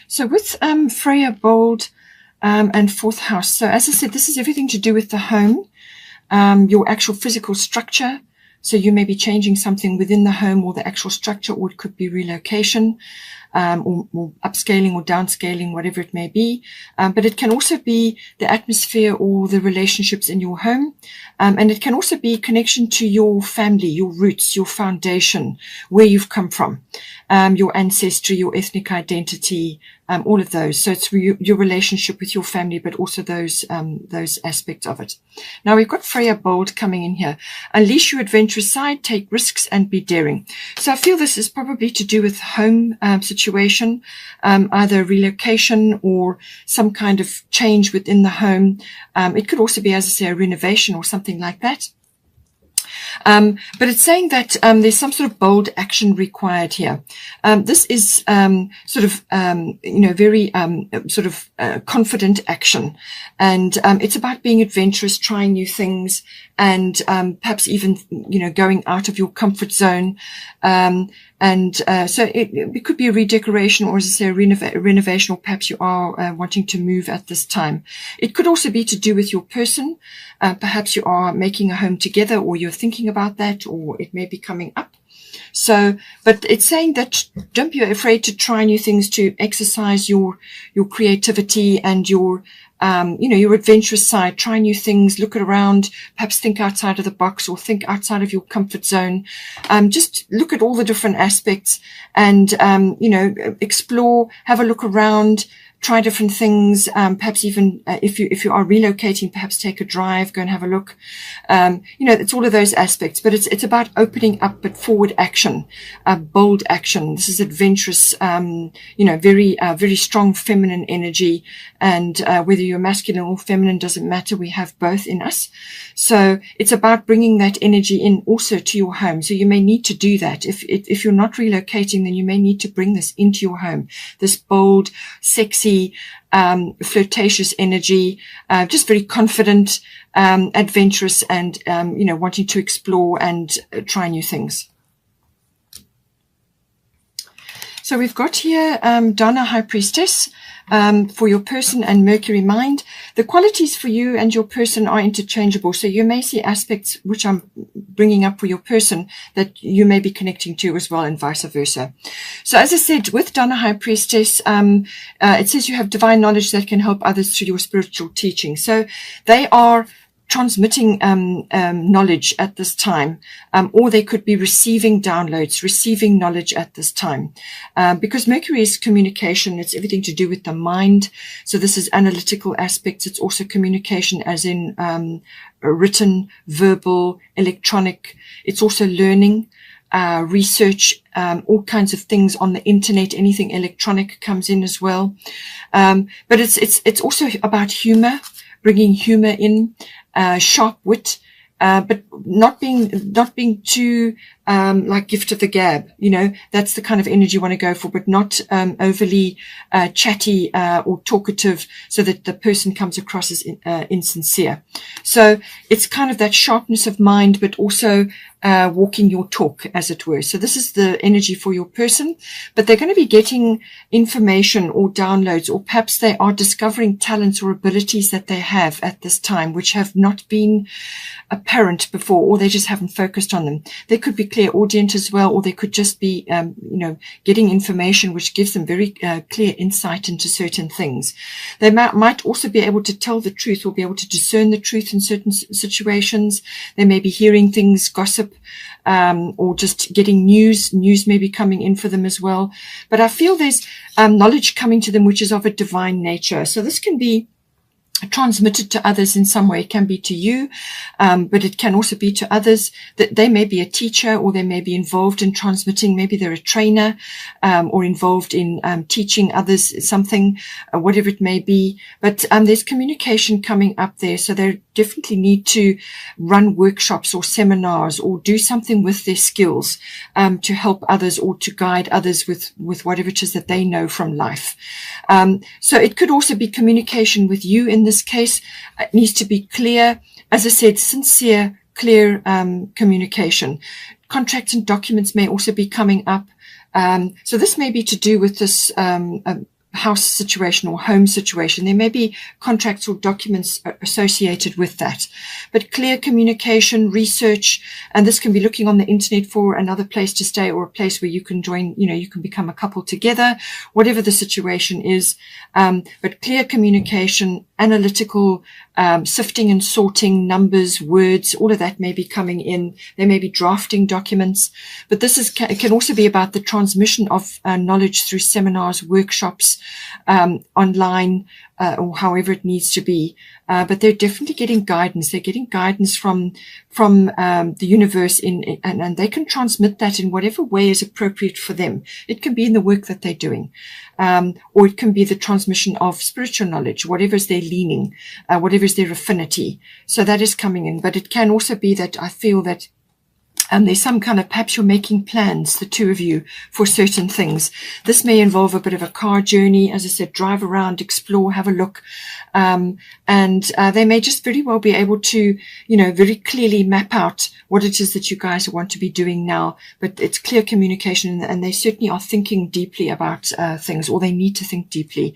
So with Freya bold and fourth house. So as I said, this is everything to do with the home, your actual physical structure. So you may be changing something within the home or the actual structure, or it could be relocation, or upscaling or downscaling, whatever it may be. But it can also be the atmosphere or the relationships in your home. And it can also be connection to your family, your roots, your foundation, where you've come from, your ancestry, your ethnic identity, all of those. So it's your relationship with your family, but also those aspects of it. Now we've got Freya bold coming in here. Unleash your adventurous side, take risks and be daring. So I feel this is probably to do with home situation, either relocation or some kind of change within the home. It could also be, as I say, a renovation or something like that. But it's saying that there's some sort of bold action required here. This is sort of very confident action, and it's about being adventurous, trying new things, and perhaps even going out of your comfort zone. So it could be a redecoration, or as I say, a renovation, or perhaps you are wanting to move at this time. It could also be to do with your person. Perhaps you are making a home together, or you're thinking about that, or it may be coming up. So, but it's saying that don't be afraid to try new things, to exercise your creativity and your adventurous side. Try new things, look around, perhaps think outside of the box, or think outside of your comfort zone. Just look at all the different aspects and, explore, have a look around, try different things. Perhaps even if you are relocating, perhaps take a drive, go and have a look. It's all of those aspects, but it's about opening up, but forward action, bold action. This is adventurous, very strong feminine energy. And whether you're masculine or feminine doesn't matter. We have both in us. So it's about bringing that energy in also to your home. So you may need to do that. If you're not relocating, then you may need to bring this into your home. This bold, sexy, flirtatious energy, just very confident, adventurous, and wanting to explore and try new things. So we've got here Donna, High Priestess, for your person, and Mercury, Mind. The qualities for you and your person are interchangeable. So you may see aspects which I'm bringing up for your person that you may be connecting to as well, and vice versa. So as I said, with Donna, High Priestess, it says you have divine knowledge that can help others through your spiritual teaching. So they are transmitting knowledge at this time, or they could be receiving downloads, receiving knowledge at this time, because Mercury is communication. It's everything to do with the mind. So this is analytical aspects. It's also communication, as in written, verbal, electronic. It's also learning, research, all kinds of things on the internet. Anything electronic comes in as well. But it's also about humor, bringing humor in. Sharp wit, but not being too like gift of the gab. That's the kind of energy you want to go for, but not overly chatty or talkative, so that the person comes across as insincere. So it's kind of that sharpness of mind, but also walking your talk, as it were. So this is the energy for your person, but they're going to be getting information or downloads, or perhaps they are discovering talents or abilities that they have at this time, which have not been apparent before, or they just haven't focused on them. They could be clairaudient as well, or they could just be, getting information which gives them very clear insight into certain things. They might also be able to tell the truth, or be able to discern the truth in certain situations. They may be hearing things, gossip, or just getting news. News may be coming in for them as well. But I feel there's knowledge coming to them which is of a divine nature. So this can be transmitted to others in some way. It can be to you, but it can also be to others. That they may be a teacher, or they may be involved in transmitting. Maybe they're a trainer, or involved in teaching others something, whatever it may be. But there's communication coming up there, so they definitely need to run workshops or seminars, or do something with their skills to help others, or to guide others with whatever it is that they know from life. So it could also be communication with you. In this case, it needs to be clear, as I said, sincere, clear communication. Contracts and documents may also be coming up. So this may be to do with this house situation or home situation. There may be contracts or documents associated with that. But clear communication, research, and this can be looking on the internet for another place to stay or a place where you can join, you can become a couple together, whatever the situation is. But clear communication, analytical, sifting and sorting, numbers, words, all of that may be coming in. They may be drafting documents, but this can also be about the transmission of knowledge through seminars, workshops, online, or however it needs to be. But they're definitely getting guidance. They're getting guidance from the universe and they can transmit that in whatever way is appropriate for them. It can be in the work that they're doing, or it can be the transmission of spiritual knowledge, whatever is their leaning, whatever is their affinity. So that is coming in. But it can also be that I feel that there's some kind of, perhaps you're making plans, the two of you, for certain things. This may involve a bit of a car journey, as I said, drive around, explore, have a look. And they may just very well be able to, very clearly map out what it is that you guys want to be doing now. But it's clear communication, and they certainly are thinking deeply about things, or they need to think deeply.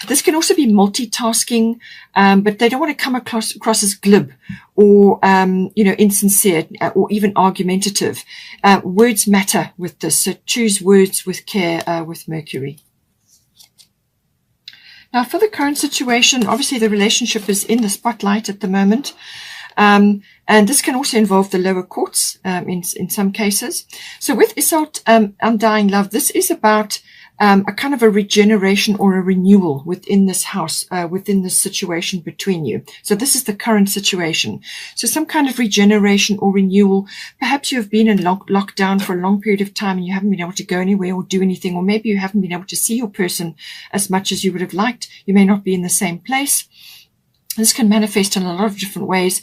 This can also be multitasking, but they don't want to come across as glib or, insincere or even argumentative. Words matter with this, so choose words with care with Mercury. Now, for the current situation, obviously the relationship is in the spotlight at the moment. And this can also involve the lower courts in some cases. So with Isolde, Undying Love, this is about a kind of a regeneration or a renewal within this house, within this situation between you. So this is the current situation. So some kind of regeneration or renewal. Perhaps you have been in lockdown for a long period of time and you haven't been able to go anywhere or do anything, or maybe you haven't been able to see your person as much as you would have liked. You may not be in the same place. This can manifest in a lot of different ways.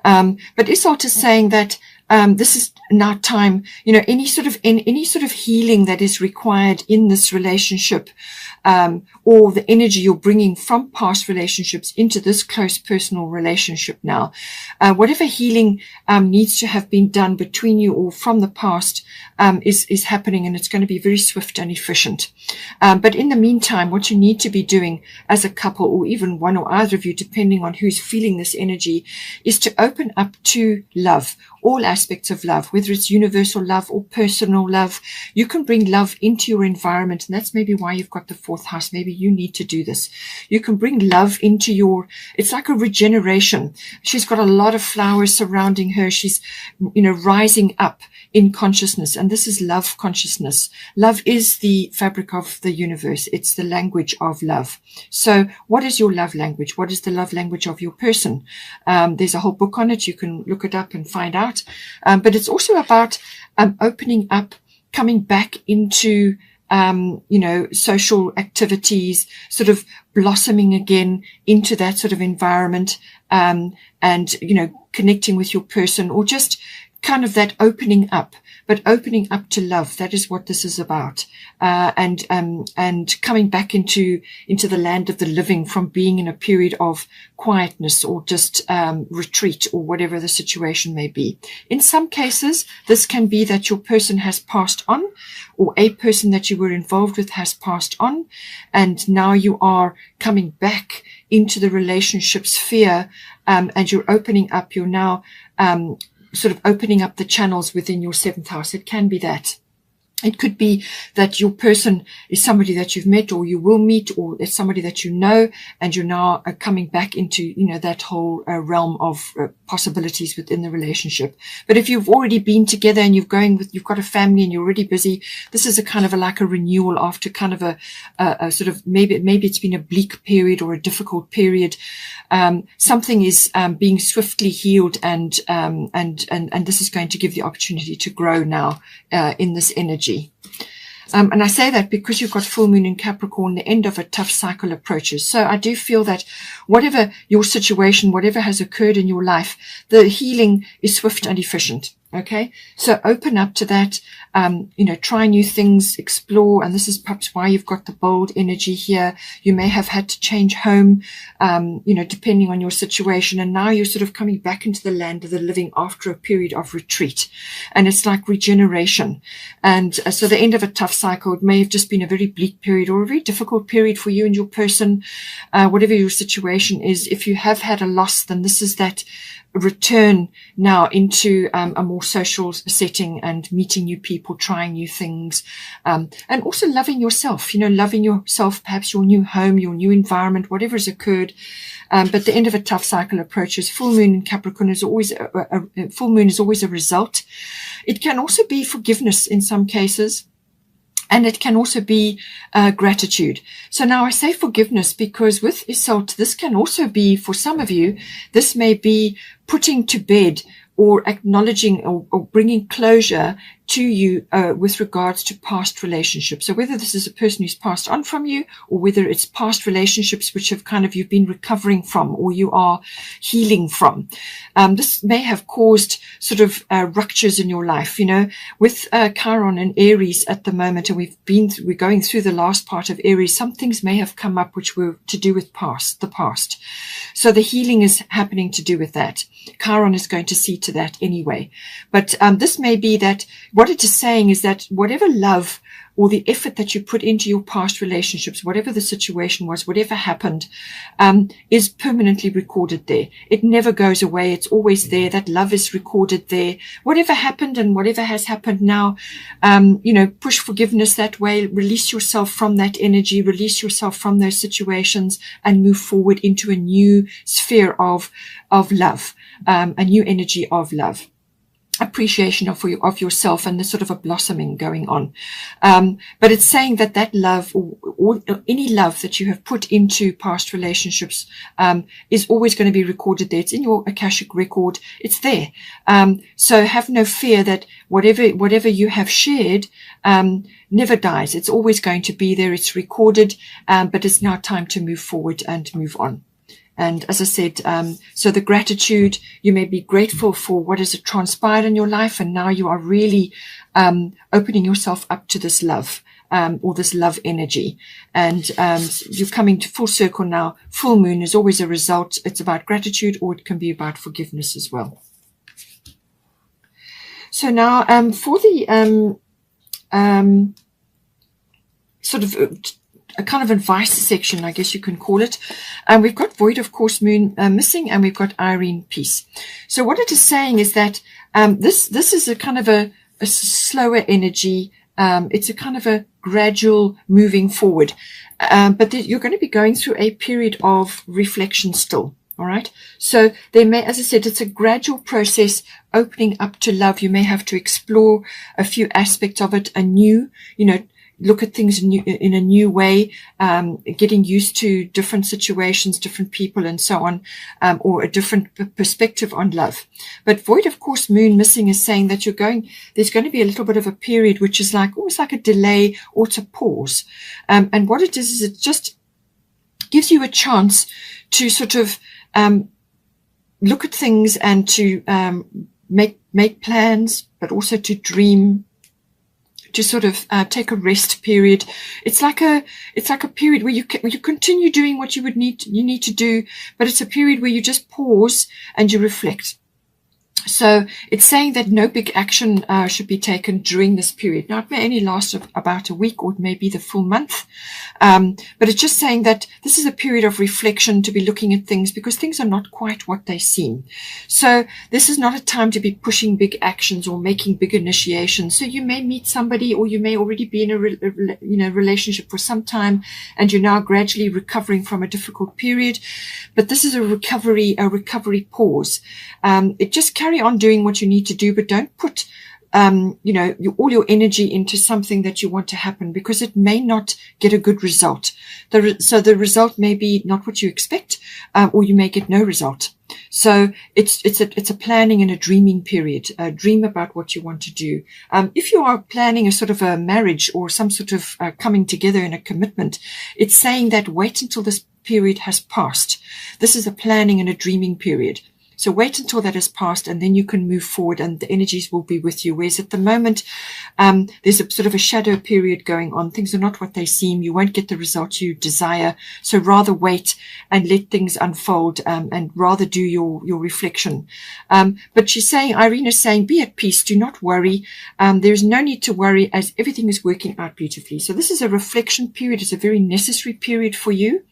But Isolde is saying that this is now time, any sort of healing that is required in this relationship, or the energy you're bringing from past relationships into this close personal relationship now. Whatever healing needs to have been done between you or from the past is happening, and it's going to be very swift and efficient. But in the meantime, what you need to be doing as a couple, or even one or either of you, depending on who's feeling this energy, is to open up to love, all aspects of love, whether it's universal love or personal love. You can bring love into your environment, and that's maybe why you've got the fourth house. Maybe you need to do this. You can bring love into it's like a regeneration. She's got a lot of flowers surrounding her. She's, rising up in consciousness, and this is love consciousness. Love is the fabric of the universe. It's the language of love. So what is your love language? What is the love language of your person? There's a whole book on it. You can look it up and find out. But it's also about opening up, coming back into social activities, sort of blossoming again into that sort of environment, and connecting with your person, or just kind of that opening up, but opening up to love. That is what this is about. And coming back into the land of the living from being in a period of quietness or just retreat, or whatever the situation may be. In some cases, this can be that your person has passed on, or a person that you were involved with has passed on, and now you are coming back into the relationship sphere, and you're opening up. You're now sort of opening up the channels within your seventh house. It can be that. It could be that your person is somebody that you've met or you will meet, or it's somebody that you know, and you're now coming back into, that whole realm of possibilities within the relationship. But if you've already been together and you've got a family and you're already busy, this is a kind of like a renewal after kind of a sort of, maybe it's been a bleak period or a difficult period. Something is being swiftly healed, and this is going to give the opportunity to grow now in this energy. And I say that because you've got full moon in Capricorn, the end of a tough cycle approaches. So I do feel that whatever your situation, whatever has occurred in your life, the healing is swift and efficient. Okay, so open up to that, try new things, explore, and this is perhaps why you've got the bold energy here. You may have had to change home, depending on your situation, and now you're sort of coming back into the land of the living after a period of retreat, and it's like regeneration. And so the end of a tough cycle, it may have just been a very bleak period or a very difficult period for you and your person, whatever your situation is. If you have had a loss, then this is that return now into a more social setting and meeting new people, trying new things, and also loving yourself, perhaps your new home, your new environment, whatever has occurred. But the end of a tough cycle approaches. Full moon in Capricorn is always full moon is always a result. It can also be forgiveness in some cases. And it can also be gratitude. So now I say forgiveness because with Iseult, this can also be, for some of you, this may be putting to bed or acknowledging or bringing closure to you with regards to past relationships. So whether this is a person who's passed on from you or whether it's past relationships which have you've been recovering from or you are healing from. This may have caused sort of ruptures in your life, with Chiron and Aries at the moment, and we're going through the last part of Aries. Some things may have come up which were to do with the past. So the healing is happening to do with that. Chiron is going to see to that anyway. But this may be that what it is saying is that whatever love or the effort that you put into your past relationships, whatever the situation was, whatever happened, is permanently recorded there. It never goes away. It's always there. That love is recorded there. Whatever happened and whatever has happened now, push forgiveness that way. Release yourself from that energy. Release yourself from those situations and move forward into a new sphere of love, a new energy of love. Appreciation of yourself and there's sort of a blossoming going on. But it's saying that love or any love that you have put into past relationships is always going to be recorded there. It's in your Akashic record. It's there. So have no fear that whatever you have shared never dies. It's always going to be there. It's recorded, but it's now time to move forward and move on. And as I said, so the gratitude, you may be grateful for what has transpired in your life. And now you are really opening yourself up to this love or this love energy. And you're coming to full circle now. Full moon is always a result. It's about gratitude or it can be about forgiveness as well. So now for the sort of a kind of advice section, I guess you can call it. We've got Void of Course Moon missing, and we've got Irene Peace. So what it is saying is that this is a kind of a slower energy. It's a kind of a gradual moving forward. But you're going to be going through a period of reflection still. All right. So there may, as I said, it's a gradual process opening up to love. You may have to explore a few aspects of it anew, look at things in a new way, getting used to different situations, different people, and so on, or a different perspective on love. But Void of Course Moon missing is saying that there's going to be a little bit of a period which is almost like a delay or it's a pause. And what it is it just gives you a chance to sort of look at things and to make plans, but also to dream, to sort of take a rest period. It's like a period where you continue doing what you need to do, but it's a period where you just pause and you reflect. So it's saying that no big action should be taken during this period. Now, it may only last about a week or it may be the full month. But it's just saying that this is a period of reflection to be looking at things because things are not quite what they seem. So this is not a time to be pushing big actions or making big initiations. So you may meet somebody or you may already be in a relationship for some time and you're now gradually recovering from a difficult period. But this is a recovery pause. It just carry on doing what you need to do, but don't put all your energy into something that you want to happen because it may not get a good result. So the result may be not what you expect, or you may get no result. So it's a planning and a dreaming period. Dream about what you want to do. If you are planning a sort of a marriage or some sort of coming together in a commitment, it's saying that wait until this period has passed. This is a planning and a dreaming period. So wait until that has passed, and then you can move forward and the energies will be with you. Whereas at the moment, there's a sort of a shadow period going on. Things are not what they seem. You won't get the result you desire. So rather wait and let things unfold, and rather do your reflection. But she's saying, Irene is saying, be at peace. Do not worry. There's no need to worry, as everything is working out beautifully. So this is a reflection period. It's a very necessary period for you,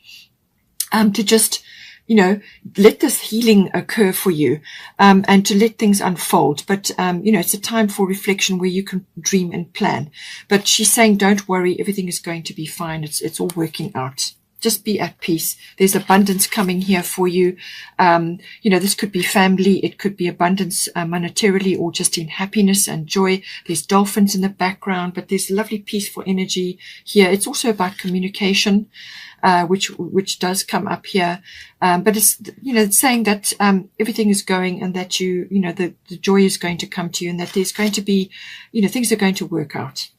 to just, let this healing occur for you, and to let things unfold. But, it's a time for reflection where you can dream and plan. But she's saying, don't worry. Everything is going to be fine. It's all working out. Just be at peace. There's abundance coming here for you. This could be family. It could be abundance monetarily, or just in happiness and joy. There's dolphins in the background, but there's lovely peaceful energy here. It's also about communication, which does come up here. But it's saying that everything is going, and that the joy is going to come to you, and that there's going to be, things are going to work out.